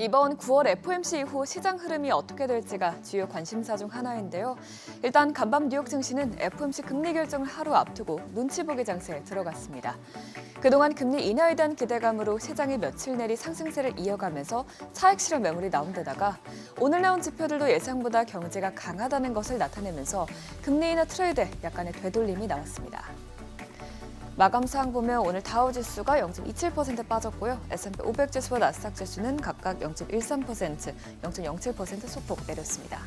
이번 9월 FOMC 이후 시장 흐름이 어떻게 될지가 주요 관심사 중 하나인데요. 일단 간밤 뉴욕 증시는 FOMC 금리 결정을 하루 앞두고 눈치 보기 장세에 들어갔습니다. 그동안 금리 인하에 대한 기대감으로 시장이 며칠 내리 상승세를 이어가면서 차익 실현 매물이 나온 데다가 오늘 나온 지표들도 예상보다 경제가 강하다는 것을 나타내면서 금리 인하 트레이드에 약간의 되돌림이 나왔습니다. 마감 사항 보면 오늘 다우지수가 0.27% 빠졌고요. S&P 500 지수와 나스닥 지수는 각각 0.13%, 0.07% 소폭 내렸습니다.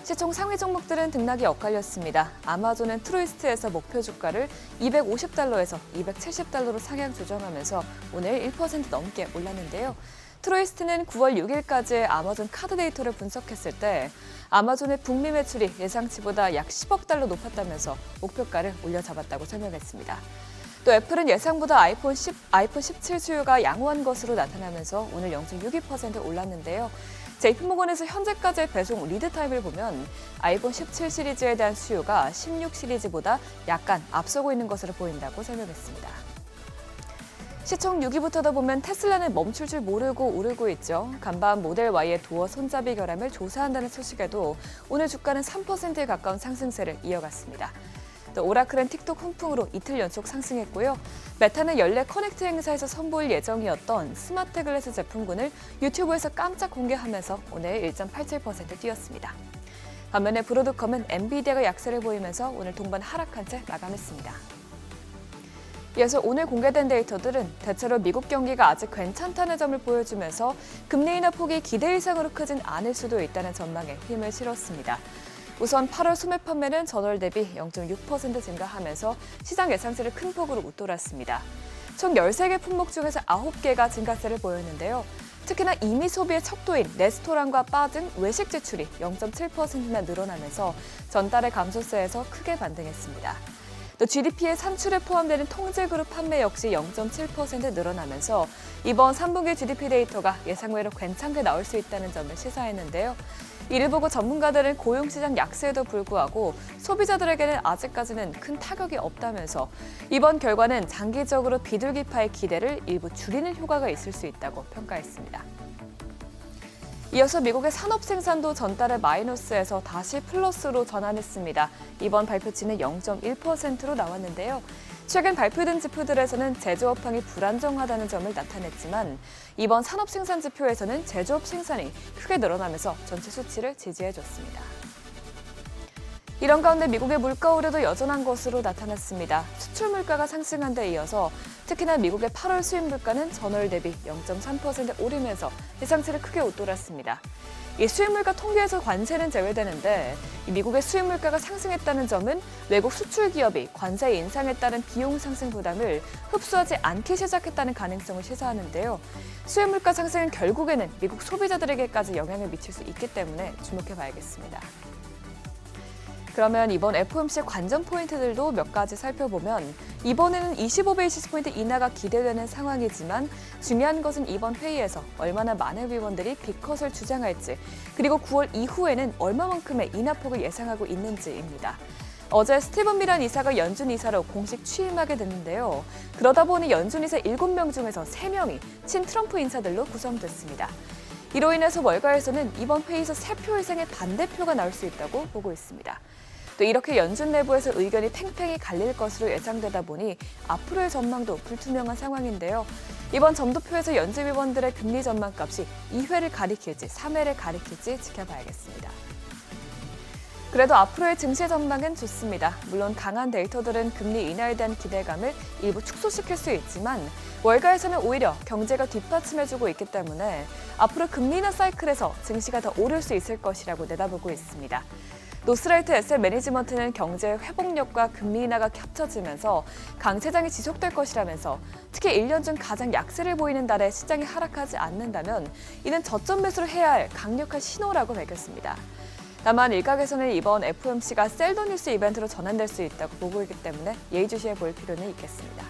시총 상위 종목들은 등락이 엇갈렸습니다. 아마존은 트루이스트에서 목표 주가를 $250에서 $270로 상향 조정하면서 오늘 1% 넘게 올랐는데요. 트루이스트는 9월 6일까지의 아마존 카드 데이터를 분석했을 때 아마존의 북미 매출이 예상치보다 약 $10억 높았다면서 목표가를 올려잡았다고 설명했습니다. 또 애플은 예상보다 아이폰 17 수요가 양호한 것으로 나타나면서 오늘 0.62% 올랐는데요. JP모건에서 현재까지의 배송 리드타임을 보면 아이폰 17 시리즈에 대한 수요가 16 시리즈보다 약간 앞서고 있는 것으로 보인다고 설명했습니다. 시총 6위부터도 보면 테슬라는 멈출 줄 모르고 오르고 있죠. 간밤 모델 Y의 도어 손잡이 결함을 조사한다는 소식에도 오늘 주가는 3%에 가까운 상승세를 이어갔습니다. 또 오라클은 틱톡 훈풍으로 이틀 연속 상승했고요. 메타는 연례 커넥트 행사에서 선보일 예정이었던 스마트 글래스 제품군을 유튜브에서 깜짝 공개하면서 오늘 1.87% 뛰었습니다. 반면에 브로드컴은 엔비디아가 약세를 보이면서 오늘 동반 하락한 채 마감했습니다. 이어서 오늘 공개된 데이터들은 대체로 미국 경기가 아직 괜찮다는 점을 보여주면서 금리 인하 폭이 기대 이상으로 크진 않을 수도 있다는 전망에 힘을 실었습니다. 우선 8월 소매 판매는 전월 대비 0.6% 증가하면서 시장 예상치를 큰 폭으로 웃돌았습니다. 총 13개 품목 중에서 9개가 증가세를 보였는데요. 특히나 이미 소비의 척도인 레스토랑과 바 등 외식 지출이 0.7%나 늘어나면서 전달의 감소세에서 크게 반등했습니다. 또 GDP의 산출에 포함되는 통제그룹 판매 역시 0.7% 늘어나면서 이번 3분기 GDP 데이터가 예상외로 괜찮게 나올 수 있다는 점을 시사했는데요. 이를 보고 전문가들은 고용시장 약세에도 불구하고 소비자들에게는 아직까지는 큰 타격이 없다면서 이번 결과는 장기적으로 비둘기파의 기대를 일부 줄이는 효과가 있을 수 있다고 평가했습니다. 이어서 미국의 산업 생산도 전달의 마이너스에서 다시 플러스로 전환했습니다. 이번 발표치는 0.1%로 나왔는데요. 최근 발표된 지표들에서는 제조업 항이 불안정하다는 점을 나타냈지만 이번 산업 생산 지표에서는 제조업 생산이 크게 늘어나면서 전체 수치를 지지해줬습니다. 이런 가운데 미국의 물가 우려도 여전한 것으로 나타났습니다. 수출 물가가 상승한 데 이어서 특히나 미국의 8월 수입 물가는 전월 대비 0.3% 오르면서 예상치를 크게 웃돌았습니다. 이 수입 물가 통계에서 관세는 제외되는데 미국의 수입 물가가 상승했다는 점은 외국 수출 기업이 관세 인상에 따른 비용 상승 부담을 흡수하지 않기 시작했다는 가능성을 시사하는데요. 수입 물가 상승은 결국에는 미국 소비자들에게까지 영향을 미칠 수 있기 때문에 주목해봐야겠습니다. 그러면 이번 FOMC 관전 포인트들도 몇 가지 살펴보면 이번에는 25베이시스 포인트 인하가 기대되는 상황이지만 중요한 것은 이번 회의에서 얼마나 많은 위원들이 빅컷을 주장할지 그리고 9월 이후에는 얼마만큼의 인하폭을 예상하고 있는지입니다. 어제 스티븐 미란 이사가 연준 이사로 공식 취임하게 됐는데요. 그러다 보니 연준 이사 7명 중에서 3명이 친 트럼프 인사들로 구성됐습니다. 이로 인해서 월가에서는 이번 회의에서 3표 이상의 반대표가 나올 수 있다고 보고 있습니다. 또 이렇게 연준 내부에서 의견이 팽팽히 갈릴 것으로 예상되다 보니 앞으로의 전망도 불투명한 상황인데요. 이번 점도표에서 연준 위원들의 금리 전망값이 2회를 가리킬지 3회를 가리킬지 지켜봐야겠습니다. 그래도 앞으로의 증시 전망은 좋습니다. 물론 강한 데이터들은 금리 인하에 대한 기대감을 일부 축소시킬 수 있지만 월가에서는 오히려 경제가 뒷받침해주고 있기 때문에 앞으로 금리 인하 사이클에서 증시가 더 오를 수 있을 것이라고 내다보고 있습니다. 노스라이트 에셋 매니지먼트는 경제의 회복력과 금리 인하가 겹쳐지면서 강세장이 지속될 것이라면서 특히 1년 중 가장 약세를 보이는 달에 시장이 하락하지 않는다면 이는 저점 매수를 해야 할 강력한 신호라고 밝혔습니다. 다만 일각에서는 이번 FOMC가 셀더 뉴스 이벤트로 전환될 수 있다고 보고 있기 때문에 예의주시해 볼 필요는 있겠습니다.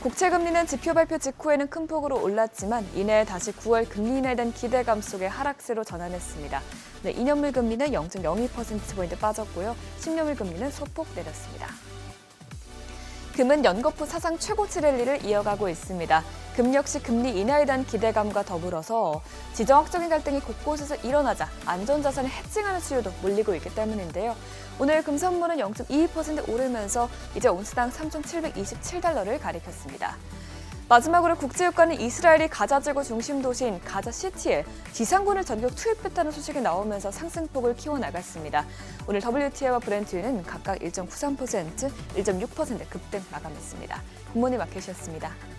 국채금리는 지표 발표 직후에는 큰 폭으로 올랐지만 이내 다시 9월 금리 인하에 대한 기대감 속에 하락세로 전환했습니다. 네, 2년물 금리는 0.02%포인트 빠졌고요. 10년물 금리는 소폭 내렸습니다. 금은 연거푸 사상 최고치 랠리를 이어가고 있습니다. 역시 금리 인하에 대한 기대감과 더불어서 지정학적인 갈등이 곳곳에서 일어나자 안전자산을 해칭하는 수요도 몰리고 있기 때문인데요. 오늘 금선물은 0.22% 오르면서 이제 온스당 3,727달러를 가리켰습니다. 마지막으로 국제유가는 이스라엘이 가자 지구 중심 도시인 가자시티에 지상군을 전격 투입했다는 소식이 나오면서 상승폭을 키워나갔습니다. 오늘 WTI와 브렌트유는 각각 1.93%, 1.6% 급등 마감했습니다. 굿모닝 마켓이었습니다.